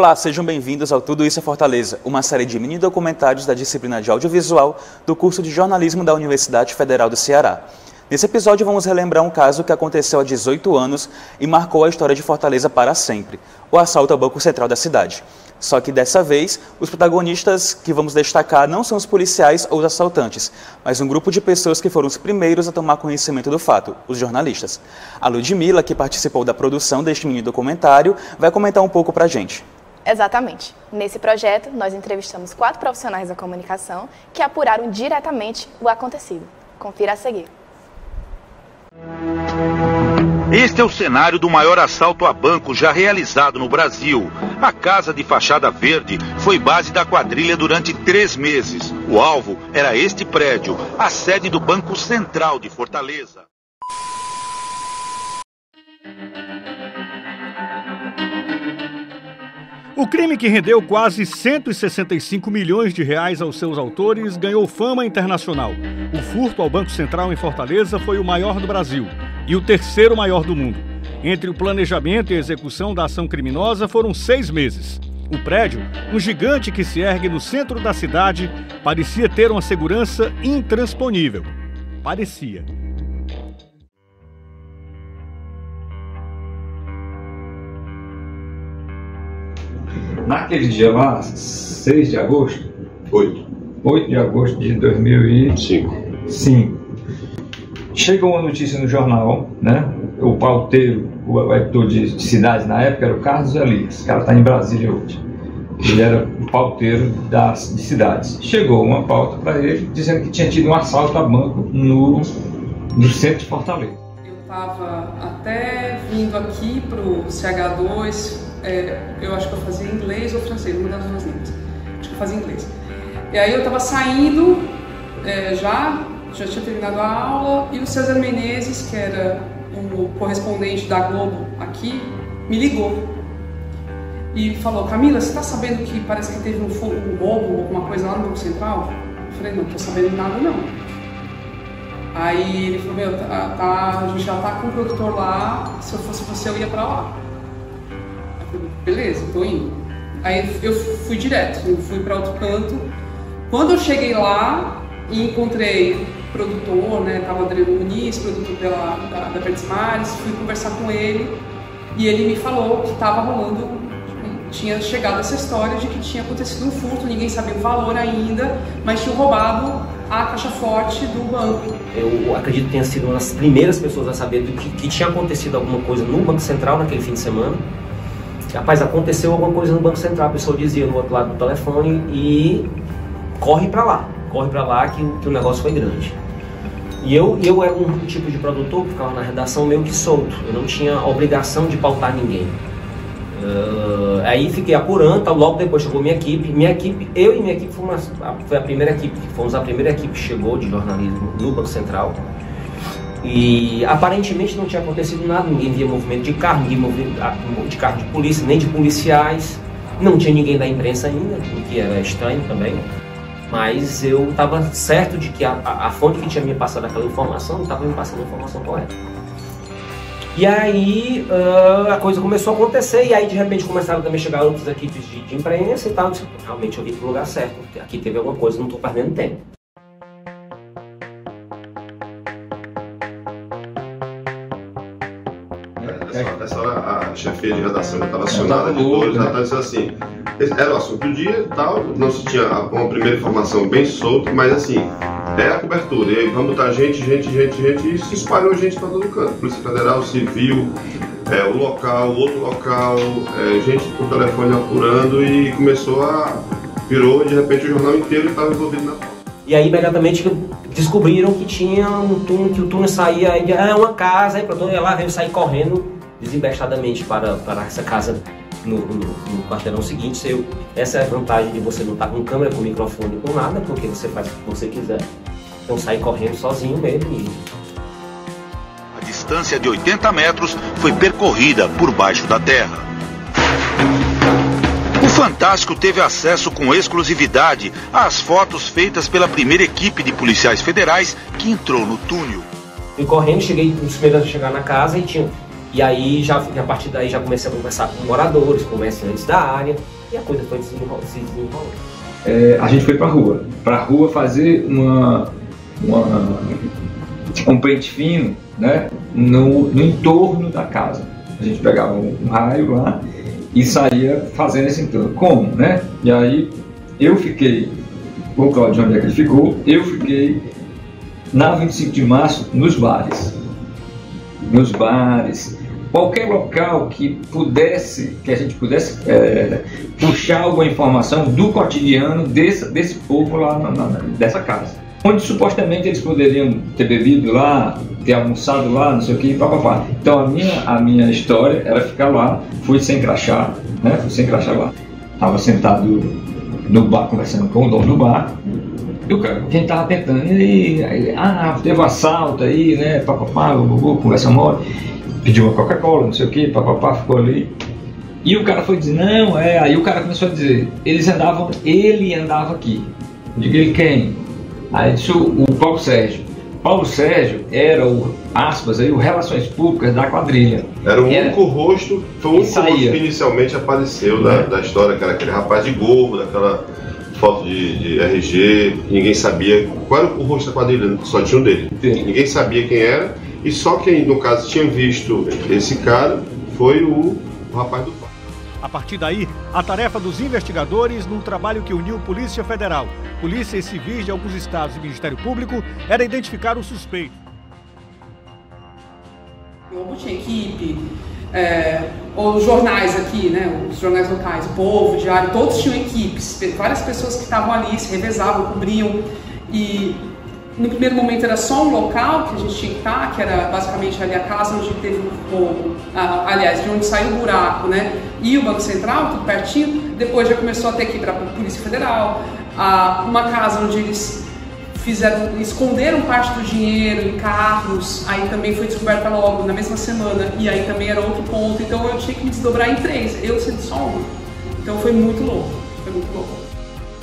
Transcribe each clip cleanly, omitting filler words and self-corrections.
Olá, sejam bem-vindos ao Tudo Isso é Fortaleza, uma série de mini documentários da disciplina de audiovisual do curso de jornalismo da Universidade Federal do Ceará. Nesse episódio vamos relembrar um caso que aconteceu há 18 anos e marcou a história de Fortaleza para sempre, o assalto ao Banco Central da cidade. Só que dessa vez, os protagonistas que vamos destacar não são os policiais ou os assaltantes, mas um grupo de pessoas que foram os primeiros a tomar conhecimento do fato, os jornalistas. A Ludmila, que participou da produção deste mini documentário, vai comentar um pouco pra gente. Exatamente. Nesse projeto, nós entrevistamos 4 profissionais da comunicação que apuraram diretamente o acontecido. Confira a seguir. Este é o cenário do maior assalto a banco já realizado no Brasil. A casa de fachada verde foi base da quadrilha durante 3 meses. O alvo era este prédio, a sede do Banco Central de Fortaleza. O crime, que rendeu quase 165 milhões de reais aos seus autores, ganhou fama internacional. O furto ao Banco Central em Fortaleza foi o maior do Brasil e o terceiro maior do mundo. Entre o planejamento e a execução da ação criminosa foram 6 meses. O prédio, um gigante que se ergue no centro da cidade, parecia ter uma segurança intransponível. Parecia. Naquele dia lá, 6 de agosto? 8 de agosto de 2005. Chegou uma notícia no jornal, né? O pauteiro, o editor de cidades na época era o Carlos Elias. Esse cara está em Brasília hoje. Ele era o pauteiro de cidades. Chegou uma pauta para ele dizendo que tinha tido um assalto a banco no centro de Fortaleza. Eu estava até vindo aqui para o CH2. Eu acho que eu fazia inglês ou francês, uma das duas línguas. Acho que eu fazia inglês. E aí eu estava saindo, já tinha terminado a aula, e o César Menezes, que era o correspondente da Globo aqui, me ligou. E falou: Camila, você está sabendo que parece que teve um roubo, alguma coisa lá no Banco Central? Eu falei: não estou sabendo de nada não. Aí ele falou: a gente já está com o produtor lá, se eu fosse você eu ia para lá. Beleza, tô indo. Aí eu fui direto, eu fui para outro canto. Quando eu cheguei lá e encontrei o produtor, né, tava o Adriano Muniz, produtor da Verdes Mares, fui conversar com ele e ele me falou que tava rolando, tinha chegado essa história de que tinha acontecido um furto, ninguém sabia o valor ainda, mas tinham roubado a caixa forte do banco. Eu acredito que tenha sido uma das primeiras pessoas a saber que tinha acontecido alguma coisa no Banco Central naquele fim de semana. Rapaz, aconteceu alguma coisa no Banco Central, a pessoa dizia no outro lado do telefone e corre pra lá que o negócio foi grande. E eu era um tipo de produtor que ficava na redação meio que solto, eu não tinha obrigação de pautar ninguém. Aí fiquei apurando, logo depois chegou eu e minha equipe fomos a primeira equipe que chegou de jornalismo no Banco Central. E aparentemente não tinha acontecido nada, ninguém via movimento de carro, ninguém movimento de carro de polícia, nem de policiais, não tinha ninguém da imprensa ainda, o que era estranho também, mas eu estava certo de que a fonte que tinha me passado aquela informação estava me passando a informação correta. E aí a coisa começou a acontecer, e aí de repente começaram também a chegar outras equipes de imprensa e tal. Realmente eu vim para o lugar certo, aqui teve alguma coisa, não estou perdendo tempo. Nessa hora a chefia de redação já estava acionada, de todos, já estava dizendo assim, era o assunto do dia e tal, não se tinha uma primeira informação bem solta, mas assim, a cobertura, e aí vamos botar gente, e se espalhou gente para todo canto, Polícia Federal, Civil, o local, outro local, gente por telefone apurando, e virou de repente o jornal inteiro estava envolvido na pauta. E aí imediatamente descobriram que tinha um túnel, que o túnel saía de uma casa, aí pronto, ela veio sair correndo desembestadamente para essa casa no quarteirão seguinte. Essa é a vantagem de você não estar com câmera, com microfone, com nada, porque você faz o que você quiser. Então sair correndo sozinho mesmo. A distância de 80 metros foi percorrida por baixo da terra. O Fantástico teve acesso com exclusividade às fotos feitas pela primeira equipe de policiais federais que entrou no túnel. Fui correndo, cheguei os primeiros a chegar na casa e aí, a partir daí, já comecei a conversar com moradores, comerciantes da área. E a coisa foi se desenrolando. A gente foi pra rua fazer um pente fino, né, no entorno da casa. A gente pegava um raio lá e saía fazendo esse entorno. Como, né? E aí eu fiquei, o Cláudio, onde é que ele ficou? Eu fiquei na 25 de março nos bares. Qualquer local que a gente pudesse puxar alguma informação do cotidiano desse povo lá dessa casa. Onde supostamente eles poderiam ter bebido lá, ter almoçado lá, não sei o que, papapá. Então a minha história era ficar lá, fui sem crachá, né? Fui sem crachá lá. Estava sentado no bar, conversando com o dono do bar. E o cara, quem estava tentando, teve um assalto aí, né? Papapá, conversa mole. Pediu uma Coca-Cola, não sei o que, papapá, ficou ali. E o cara foi dizer, não, aí o cara começou a dizer, ele andava aqui. Eu digo, ele quem? Aí disse o Paulo Sérgio. Paulo Sérgio era o Relações Públicas da quadrilha. Era o único rosto, foi o único rosto que inicialmente apareceu da história, que era aquele rapaz de gorro, daquela foto de RG, ninguém sabia qual era o rosto da quadrilha, só tinha um dele. Sim. Ninguém sabia quem era, e só quem, no caso, tinha visto esse cara foi o rapaz do pai. A partir daí, a tarefa dos investigadores, num trabalho que uniu Polícia Federal, polícias civis de alguns estados e Ministério Público, era identificar o suspeito. Ou tinha equipe, ou os jornais aqui, né, os jornais locais, o Povo, o Diário, todos tinham equipes, várias pessoas que estavam ali, se revezavam, cobriam, e no primeiro momento era só um local que a gente tinha que estar, que era basicamente ali a casa onde teve o fogo, aliás, de onde saiu o buraco, né, e o Banco Central, tudo pertinho. Depois já começou a ter que ir para a Polícia Federal, uma casa onde eles esconderam parte do dinheiro em carros, aí também foi descoberta logo na mesma semana, e aí também era outro ponto, então eu tinha que me desdobrar em 3, eu sendo só uma. Então foi muito louco,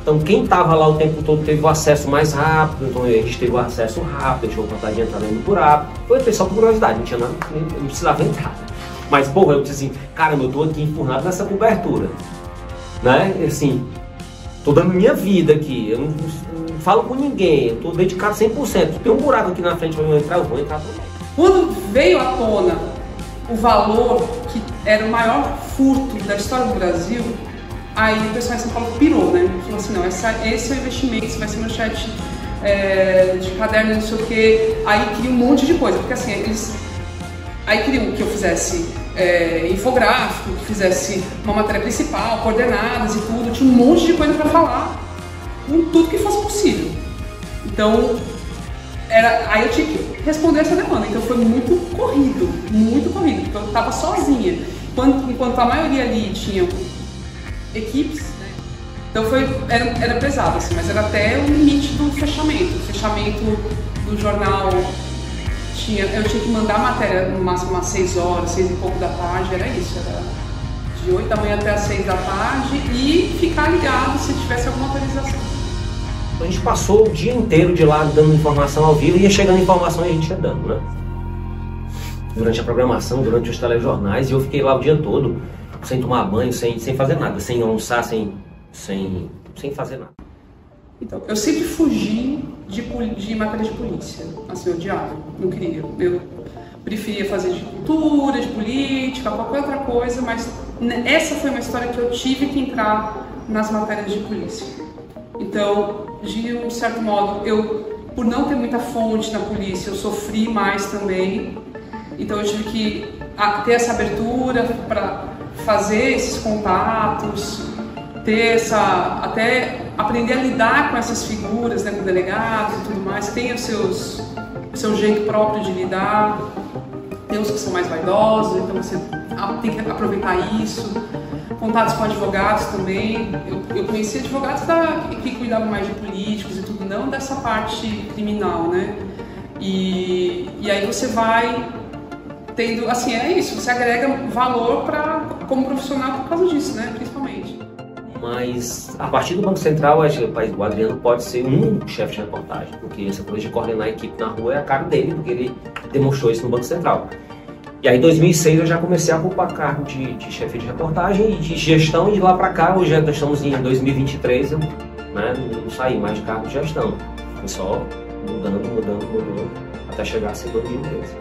Então quem estava lá o tempo todo teve o acesso mais rápido, então a gente teve o acesso rápido, tinha vontade de entrar no buraco. Foi só por curiosidade, não tinha nada, não precisava entrar. Mas, porra, eu disse assim, caramba, eu tô aqui enfurnado nessa cobertura, né, assim, tô dando minha vida aqui, eu não falo com ninguém, eu tô dedicado 100%, tem um buraco aqui na frente, eu vou entrar também. Quando veio à tona o valor que era o maior furto da história do Brasil, aí o pessoal em São Paulo pirou, né? Falou assim, não, esse é o investimento, esse vai ser manchete de caderno, não sei o quê. Aí queria um monte de coisa, porque assim, aí queriam que eu fizesse infográfico, que fizesse uma matéria principal, coordenadas e tudo, tinha um monte de coisa para falar, com tudo que fosse possível. Então, aí eu tinha que responder essa demanda, então foi muito corrido, porque eu estava sozinha. Enquanto a maioria ali tinha equipes, né? Então era pesado, assim, mas era até o limite do fechamento. O fechamento do jornal, eu tinha que mandar a matéria no máximo umas 6 horas, 6 e pouco da tarde, era isso, era de 8 da manhã até as 6 da tarde e ficar ligado se tivesse alguma autorização. A gente passou o dia inteiro de lá dando informação ao vivo, ia chegando informação e a gente ia dando, né? Durante a programação, durante os telejornais, e eu fiquei lá o dia todo, sem tomar banho, sem fazer nada, sem almoçar, sem fazer nada. Então, eu sempre fugi de matéria de polícia, assim, eu odiava, não queria. Eu preferia fazer de cultura, de política, qualquer outra coisa, mas essa foi uma história que eu tive que entrar nas matérias de polícia. Então, de um certo modo, por não ter muita fonte na polícia, eu sofri mais também. Então eu tive que ter essa abertura para fazer esses contatos, até aprender a lidar com essas figuras, né, com delegados e tudo mais. Tem o seu jeito próprio de lidar, tem uns que são mais vaidosos, então você tem que aproveitar isso. Contatos com advogados também. Eu conheci advogados que cuidavam mais de políticos e tudo, não dessa parte criminal, né? E aí você vai tendo, assim, é isso, você agrega valor como profissional por causa disso, né? Principalmente. Mas a partir do Banco Central, o Adriano pode ser um chefe de reportagem, porque essa coisa de coordenar a equipe na rua é a cara dele, porque ele demonstrou isso no Banco Central. E aí em 2006 eu já comecei a ocupar cargo de chefe de reportagem e de gestão, e de lá para cá, hoje nós estamos em 2023, eu não saí mais de cargo de gestão. Fui só mudando, até chegar a ser dono de empresa.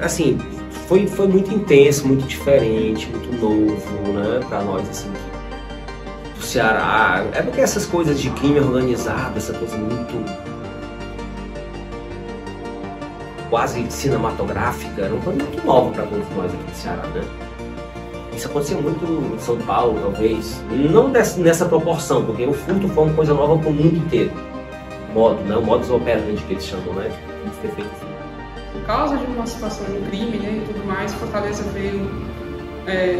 Assim, foi muito intenso, muito diferente, muito novo, né, para nós, assim, do Ceará. É porque essas coisas de crime organizado, essa coisa muito quase cinematográfica, era uma coisa muito nova para todos nós aqui do Ceará, né? Isso acontecia muito em São Paulo, talvez, não nessa proporção, porque o furto foi uma coisa nova para o mundo inteiro. O modus operandi que eles chamam, né? Por causa de uma situação de crime, né, e tudo mais, Fortaleza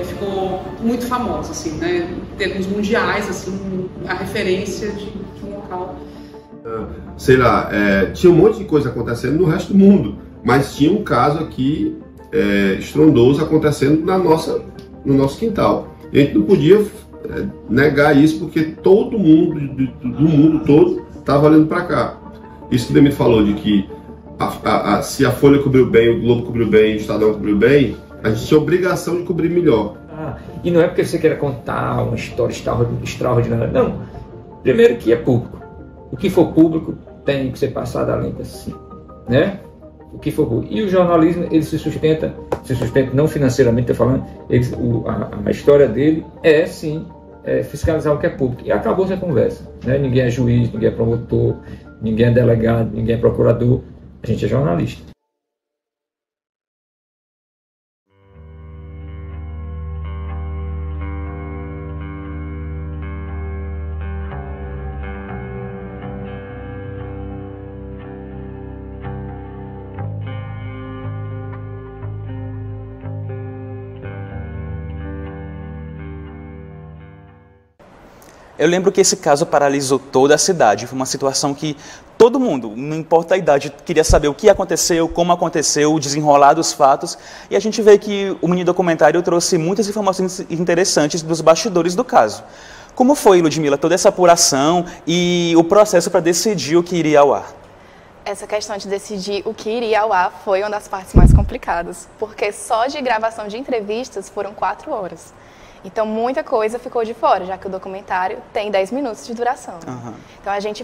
ficou muito famosa, assim, né? Em termos mundiais, assim, a referência de um local. Sei lá, tinha um monte de coisa acontecendo no resto do mundo, mas tinha um caso aqui estrondoso acontecendo no nosso quintal. E a gente não podia negar isso, porque todo mundo do mundo todo estava olhando para cá. Isso que o Demir falou, de que se a Folha cobriu bem, o Globo cobriu bem, o Estadão cobriu bem, a gente tinha obrigação de cobrir melhor. E não é porque você queira contar uma história extraordinária, não. Primeiro que é público. O que for público tem que ser passado a limpo, assim, né? O que for público. E o jornalismo, ele se sustenta não financeiramente, estou falando, a história dele é, sim, fiscalizar o que é público. E acabou essa conversa, né? Ninguém é juiz, ninguém é promotor, ninguém é delegado, ninguém é procurador, a gente é jornalista. Eu lembro que esse caso paralisou toda a cidade. Foi uma situação que todo mundo, não importa a idade, queria saber o que aconteceu, como aconteceu, o desenrolar dos fatos. E a gente vê que o mini documentário trouxe muitas informações interessantes dos bastidores do caso. Como foi, Ludmila, toda essa apuração e o processo para decidir o que iria ao ar? Essa questão de decidir o que iria ao ar foi uma das partes mais complicadas, porque só de gravação de entrevistas foram 4 horas. Então, muita coisa ficou de fora, já que o documentário tem 10 minutos de duração. Uhum. Então, a gente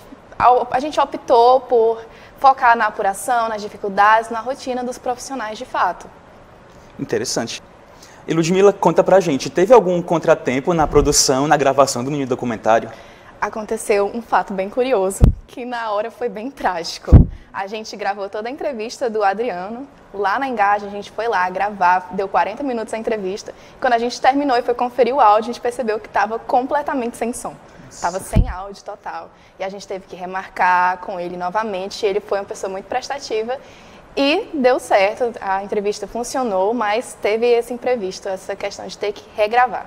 optou por focar na apuração, nas dificuldades, na rotina dos profissionais de fato. Interessante. E Ludmila, conta pra gente, teve algum contratempo na produção, na gravação do mini documentário? Aconteceu um fato bem curioso, que na hora foi bem trágico. A gente gravou toda a entrevista do Adriano, lá na Engaja, a gente foi lá gravar, deu 40 minutos a entrevista. Quando a gente terminou e foi conferir o áudio, a gente percebeu que estava completamente sem som. Estava sem áudio total. E a gente teve que remarcar com ele novamente. Ele foi uma pessoa muito prestativa e deu certo, a entrevista funcionou, mas teve esse imprevisto, essa questão de ter que regravar.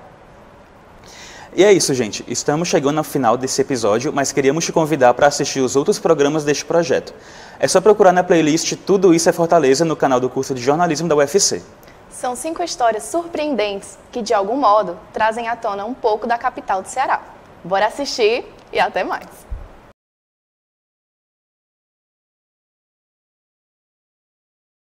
E é isso, gente. Estamos chegando ao final desse episódio, mas queríamos te convidar para assistir os outros programas deste projeto. É só procurar na playlist Tudo Isso é Fortaleza no canal do curso de jornalismo da UFC. São 5 histórias surpreendentes que, de algum modo, trazem à tona um pouco da capital do Ceará. Bora assistir e até mais!